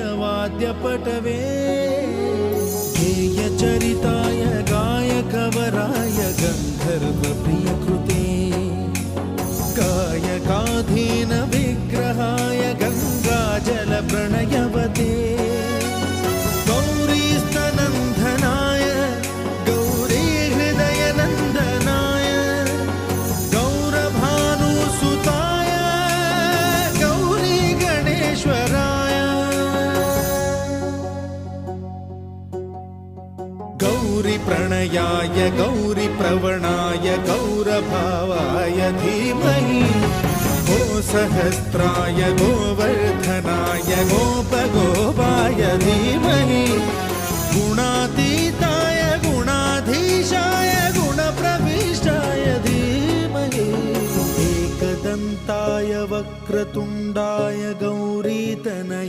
गीतवाद्यपटवे गेयचरिताय गायकवराय गन्धर्वप्रियकृते गायकाधीन विग्रहाय गङ्गाजलप्रणयवते गौरीस्तनन्दनाय गौरी हृदयनन्दनाय गौरभानुसुताय गौरी गणेश्वराय गौरी प्रणयाय गौरी प्रवणाय गौरभावाय धीमहि गो सहस्राय गोवर्धनाय गोपगो